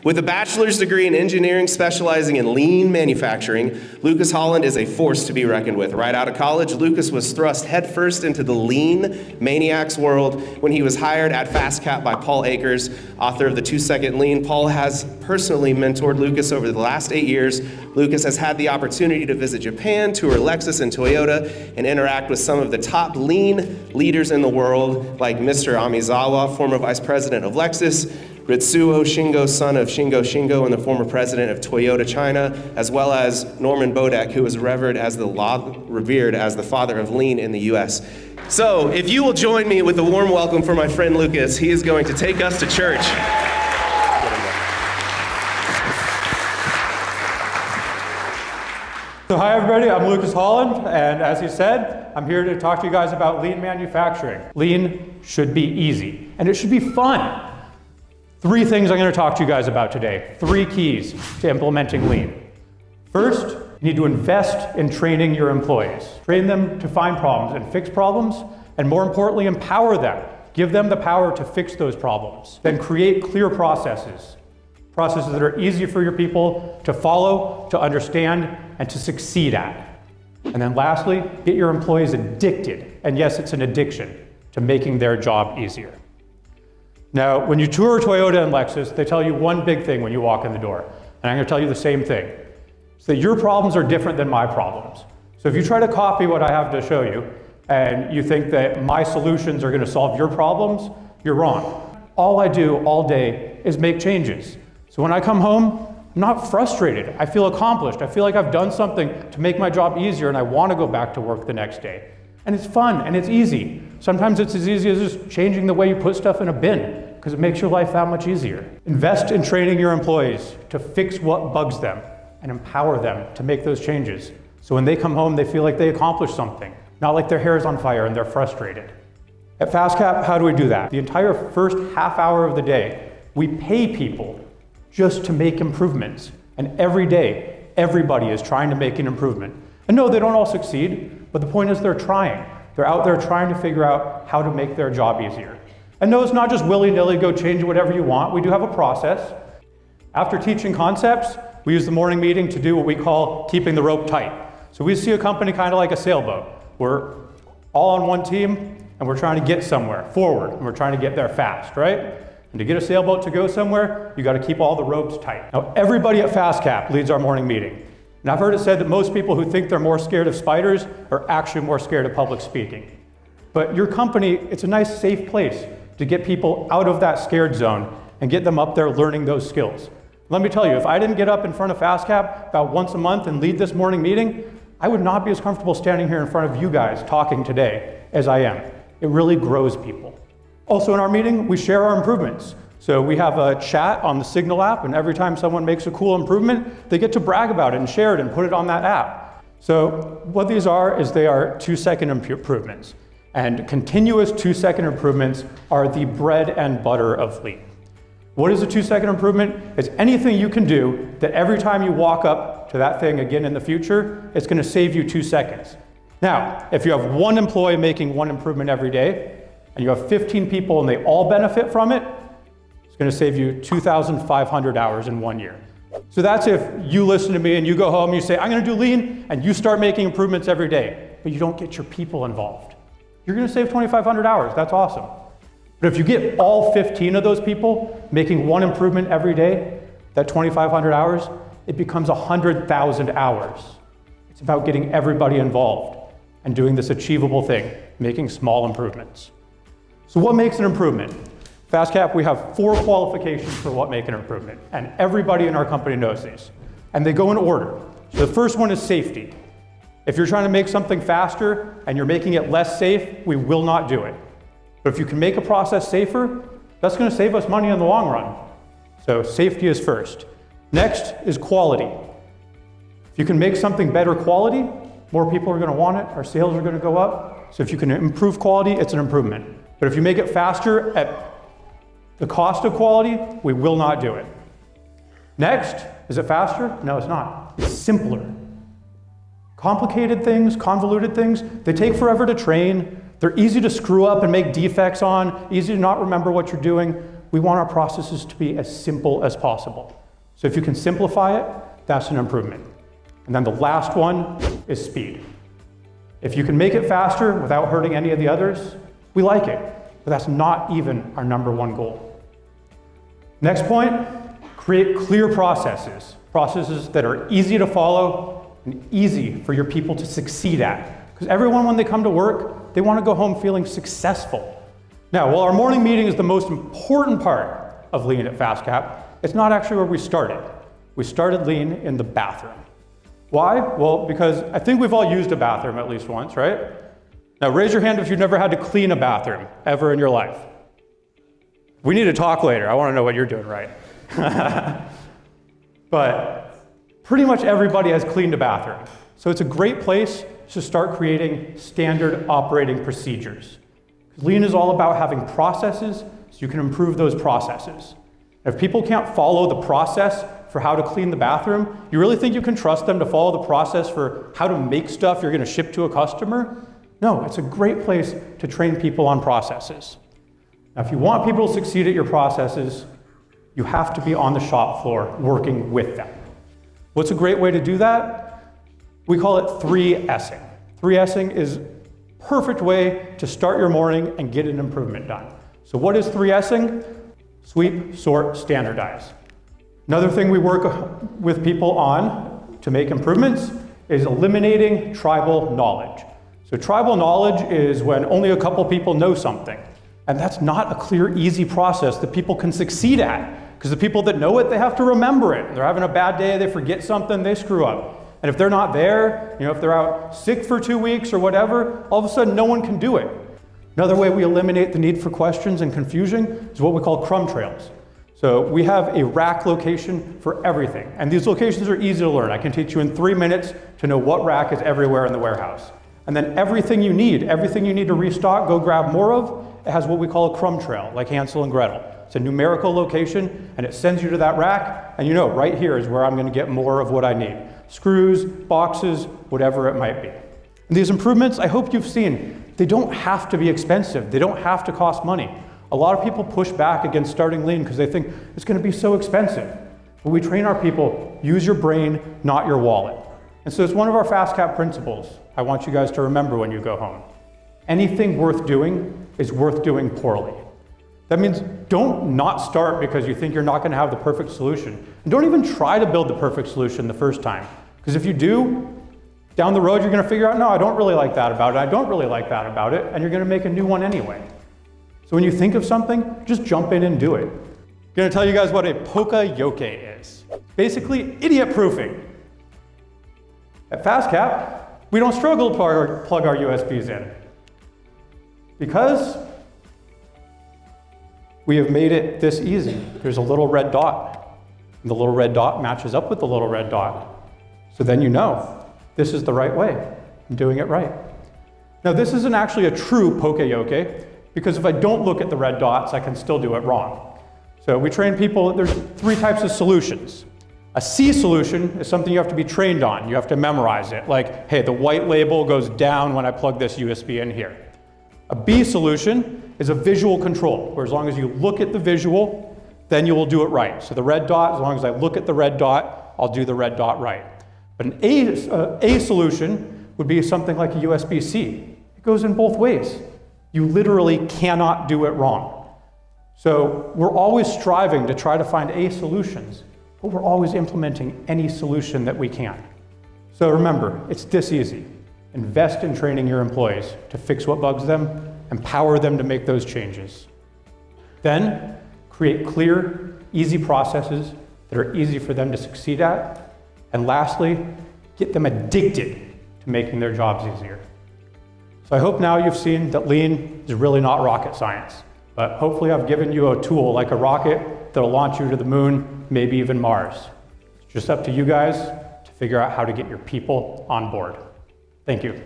With a bachelor's degree in engineering specializing in lean manufacturing, Lukas Holland is a force to be reckoned with. Right out of college, Lukas was thrust headfirst into the lean maniacs world when he was hired at fastcap by Paul Akers, author of the 2-Second Lean. Paul has personally mentored Lukas over the last 8 years. Lukas has had the opportunity to visit Japan, tour Lexus and Toyota, and interact with some of the top lean leaders in the world, like Mr. Amizawa, former vice president of Lexus, Ritsuo Shingo, son of Shingo and the former president of Toyota China, as well as Norman Bodek, who was revered as the father of lean in the U.S. So, if you will join me with a warm welcome for my friend Lukas, he is going to take us to church. So hi everybody, I'm Lukas Holland, and as he said, I'm here to talk to you guys about lean manufacturing. Lean should be easy, and it should be fun. 3 things I'm going to talk to you guys about today. 3 keys to implementing lean. First, you need to invest in training your employees. Train them to find problems and fix problems, and more importantly, empower them. Give them the power to fix those problems. Then create clear processes that are easy for your people to follow, to understand, and to succeed at. And then lastly, get your employees addicted, and yes, it's an addiction, to making their job easier. Now, when you tour Toyota and Lexus, they tell you one big thing when you walk in the door, and I'm going to tell you the same thing. It's that your problems are different than my problems. So if you try to copy what I have to show you, and you think that my solutions are going to solve your problems, you're wrong. All I do all day is make changes. So when I come home, I'm not frustrated. I feel accomplished. I feel like I've done something to make my job easier, and I want to go back to work the next day. And it's fun, and it's easy. Sometimes it's as easy as just changing the way you put stuff in a bin, because it makes your life that much easier. Invest in training your employees to fix what bugs them, and empower them to make those changes. So when they come home, they feel like they accomplished something, not like their hair is on fire and they're frustrated. At fastcap, how do we do that? The entire first half hour of the day, we pay people just to make improvements. And every day, everybody is trying to make an improvement. And no, they don't all succeed, but the point is they're trying. They're out there trying to figure out how to make their job easier. And no, it's not just willy-nilly go change whatever you want. We do have a process. After teaching concepts, we use the morning meeting to do what we call keeping the rope tight. So we see a company kind of like a sailboat. We're all on one team, and we're trying to get somewhere forward, and we're trying to get there fast, right? And to get a sailboat to go somewhere, you got to keep all the ropes tight. Now, everybody at fastcap leads our morning meeting. And I've heard it said that most people who think they're more scared of spiders are actually more scared of public speaking. But your company, it's a nice, safe place to get people out of that scared zone and get them up there learning those skills. Let me tell you, if I didn't get up in front of fastcap about once a month and lead this morning meeting, I would not be as comfortable standing here in front of you guys talking today as I am. It really grows people. Also in our meeting, we share our improvements. So we have a chat on the Signal app, and every time someone makes a cool improvement, they get to brag about it and share it and put it on that app. So what these are is they are 2-second improvements. And continuous 2-second improvements are the bread and butter of lean. What is a 2-second improvement? It's anything you can do that every time you walk up to that thing again in the future, it's going to save you 2 seconds. Now, if you have one employee making one improvement every day, and you have 15 people and they all benefit from it, it's going to save you 2,500 hours in 1 year. So that's if you listen to me and you go home and you say, I'm going to do lean, and you start making improvements every day, but you don't get your people involved. You're going to save 2,500 hours. That's awesome. But if you get all 15 of those people making one improvement every day, that 2,500 hours, it becomes 100,000 hours. It's about getting everybody involved and doing this achievable thing, making small improvements. So what makes an improvement? Fastcap, we have 4 qualifications for what make an improvement, and everybody in our company knows these. And they go in order. So the first one is safety. If you're trying to make something faster and you're making it less safe, we will not do it. But if you can make a process safer, that's going to save us money in the long run. So safety is first. Next is quality. If you can make something better quality, more people are going to want it, our sales are going to go up. So if you can improve quality, it's an improvement. But if you make it faster at the cost of quality, we will not do it. Next, is it faster? No, it's not. It's simpler. Complicated things, convoluted things, they take forever to train. They're easy to screw up and make defects on, easy to not remember what you're doing. we want our processes to be as simple as possible. So if you can simplify it, that's an improvement. And then the last one is speed. If you can make it faster without hurting any of the others, we like it, but that's not even our #1 goal. Next point, create clear processes. Processes that are easy to follow and easy for your people to succeed at. Because everyone, when they come to work, they want to go home feeling successful. Now, while our morning meeting is the most important part of Lean at fastcap, it's not actually where we started. We started Lean in the bathroom. Why? Well, because I think we've all used a bathroom at least once, right? Now, raise your hand if you've never had to clean a bathroom ever in your life. We need to talk later. I want to know what you're doing right. But pretty much everybody has cleaned a bathroom. So it's a great place to start creating standard operating procedures. Lean is all about having processes so you can improve those processes. If people can't follow the process for how to clean the bathroom, you really think you can trust them to follow the process for how to make stuff you're going to ship to a customer? No, it's a great place to train people on processes. Now, if you want people to succeed at your processes, you have to be on the shop floor working with them. What's a great way to do that? We call it 3S'ing. 3S'ing is a perfect way to start your morning and get an improvement done. So what is 3S'ing? Sweep, sort, standardize. Another thing we work with people on to make improvements is eliminating tribal knowledge. So tribal knowledge is when only a couple people know something. And that's not a clear, easy process that people can succeed at. Because the people that know it, they have to remember it. They're having a bad day, they forget something, they screw up. And if they're not there, if they're out sick for 2 weeks or whatever, all of a sudden no one can do it. Another way we eliminate the need for questions and confusion is what we call crumb trails. So we have a rack location for everything. And these locations are easy to learn. I can teach you in 3 minutes to know what rack is everywhere in the warehouse. And then everything you need to restock, go grab more of, it has what we call a crumb trail, like Hansel and Gretel. It's a numerical location, and it sends you to that rack, and right here is where I'm going to get more of what I need. Screws, boxes, whatever it might be. And these improvements, I hope you've seen, they don't have to be expensive. They don't have to cost money. A lot of people push back against starting Lean because they think it's going to be so expensive. But we train our people, use your brain, not your wallet. And so it's one of our fastcap principles I want you guys to remember when you go home. Anything worth doing is worth doing poorly. That means don't not start because you think you're not going to have the perfect solution. And don't even try to build the perfect solution the first time. Because if you do, down the road you're going to figure out, no, I don't really like that about it, I don't really like that about it, and you're going to make a new one anyway. So when you think of something, just jump in and do it. I'm going to tell you guys what a Poka Yoke is. Basically, idiot proofing. At fastcap, we don't struggle to plug our USBs in. Because we have made it this easy. There's a little red dot. And the little red dot matches up with the little red dot. So then you know, this is the right way. I'm doing it right. Now this isn't actually a true Poka Yoke, because if I don't look at the red dots, I can still do it wrong. So we train people, there's 3 types of solutions. A C solution is something you have to be trained on. You have to memorize it. Like, hey, the white label goes down when I plug this USB in here. A B solution is a visual control, where as long as you look at the visual, then you will do it right. So the red dot, as long as I look at the red dot, I'll do the red dot right. But an A solution would be something like a USB-C. It goes in both ways. You literally cannot do it wrong. So we're always striving to try to find A solutions, but we're always implementing any solution that we can. So remember, it's this easy. Invest in training your employees to fix what bugs them, empower them to make those changes. Then, create clear, easy processes that are easy for them to succeed at. And lastly, get them addicted to making their jobs easier. So I hope now you've seen that Lean is really not rocket science, but hopefully I've given you a tool like a rocket that'll launch you to the moon, maybe even Mars. It's just up to you guys to figure out how to get your people on board. Thank you.